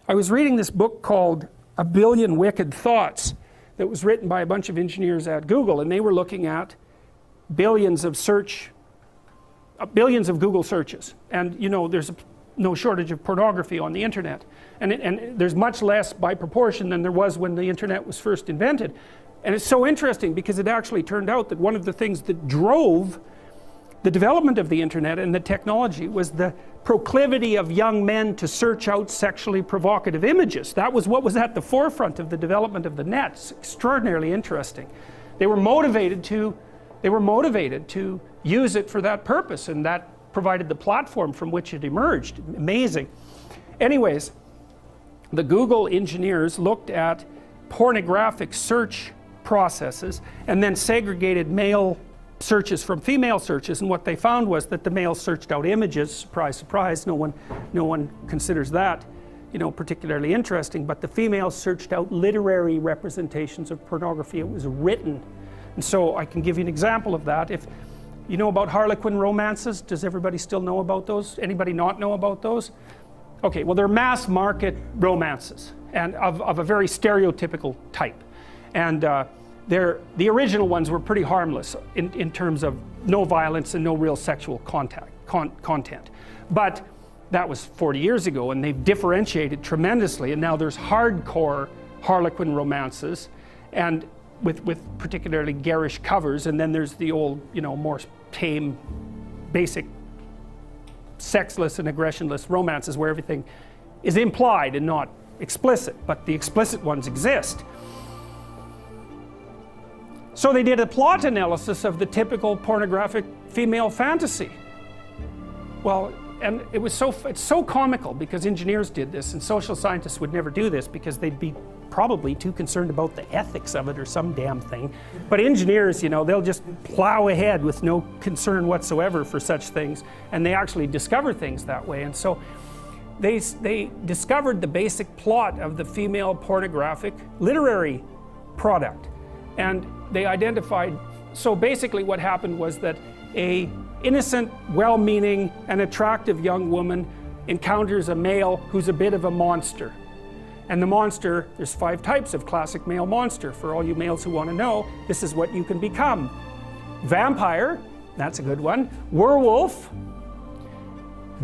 I was reading this book called A Billion Wicked Thoughts that was written by a bunch of engineers at Google, and they were looking at billions of Google searches. And you know, there's no shortage of pornography on the internet, and there's much less by proportion than there was when the internet was first invented. And it's so interesting because it actually turned out that one of the things that drove the development of the internet and the technology was the proclivity of young men to search out sexually provocative images. That was what was at the forefront of the development of the net. It's extraordinarily interesting. They were motivated to use it for that purpose, and that provided the platform from which it emerged. Amazing. Anyways, the Google engineers looked at pornographic search processes and then segregated male searches from female searches, and what they found was that the males searched out images. Surprise, surprise, no one considers that, you know, particularly interesting, but the females searched out literary representations of pornography. It was written. And so I can give you an example of that. If you know about Harlequin romances, does everybody still know about those? Anybody not know about those? Okay, well, they're mass market romances, and of a very stereotypical type. And the original ones were pretty harmless in terms of no violence and no real sexual content. But that was 40 years ago, and they've differentiated tremendously, and now there's hardcore Harlequin romances, and with particularly garish covers, and then there's the old, you know, more tame, basic, sexless and aggressionless romances where everything is implied and not explicit, but the explicit ones exist. So they did a plot analysis of the typical pornographic female fantasy. Well, and it's so comical because engineers did this, and social scientists would never do this because they'd be probably too concerned about the ethics of it or some damn thing. But engineers, you know, they'll just plow ahead with no concern whatsoever for such things, and they actually discover things that way. And so they discovered the basic plot of the female pornographic literary product, and they identified, so basically what happened was that a innocent, well-meaning and attractive young woman encounters a male who's a bit of a monster. And the monster, there's 5 types of classic male monster. For all you males who want to know, this is what you can become. Vampire, that's a good one. Werewolf,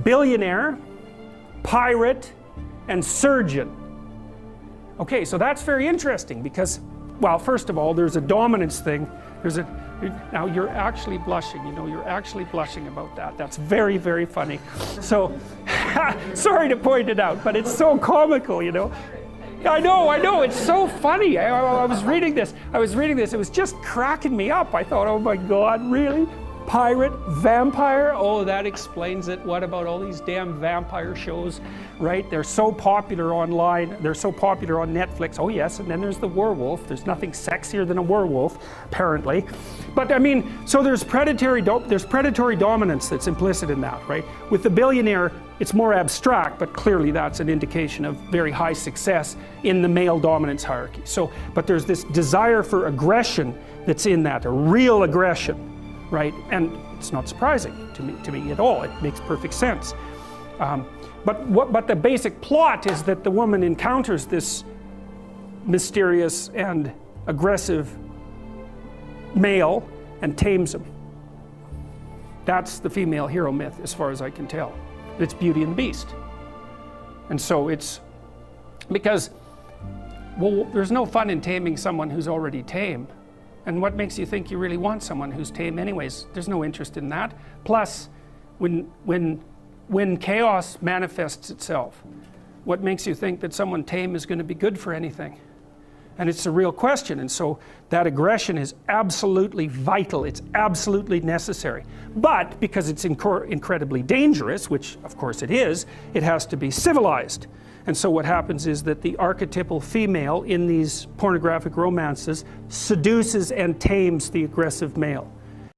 billionaire, pirate, and surgeon. Okay, so that's very interesting because, well, first of all, there's a dominance thing. Now you're actually blushing, you know, you're actually blushing about that. That's very, very funny. So, sorry to point it out, but it's so comical, you know. I know, it's so funny. I was reading this, it was just cracking me up. I thought, oh my God, really? Pirate, vampire, oh, that explains it. What about all these damn vampire shows, right? They're so popular online, they're so popular on Netflix. Oh yes, and then there's the werewolf. There's nothing sexier than a werewolf, apparently. But I mean, so there's predatory dominance that's implicit in that, right? With the billionaire, it's more abstract, but clearly that's an indication of very high success in the male dominance hierarchy. So, but there's this desire for aggression that's in that, a real aggression. Right, and it's not surprising to me at all. It makes perfect sense. But the basic plot is that the woman encounters this mysterious and aggressive male and tames him. That's the female hero myth, as far as I can tell. It's Beauty and the Beast. And so it's because, well, there's no fun in taming someone who's already tame. And what makes you think you really want someone who's tame anyways? There's no interest in that. Plus, when chaos manifests itself, what makes you think that someone tame is going to be good for anything? And it's a real question, and so that aggression is absolutely vital, it's absolutely necessary. But because it's incredibly dangerous, which of course it is, it has to be civilized. And so what happens is that the archetypal female in these pornographic romances seduces and tames the aggressive male.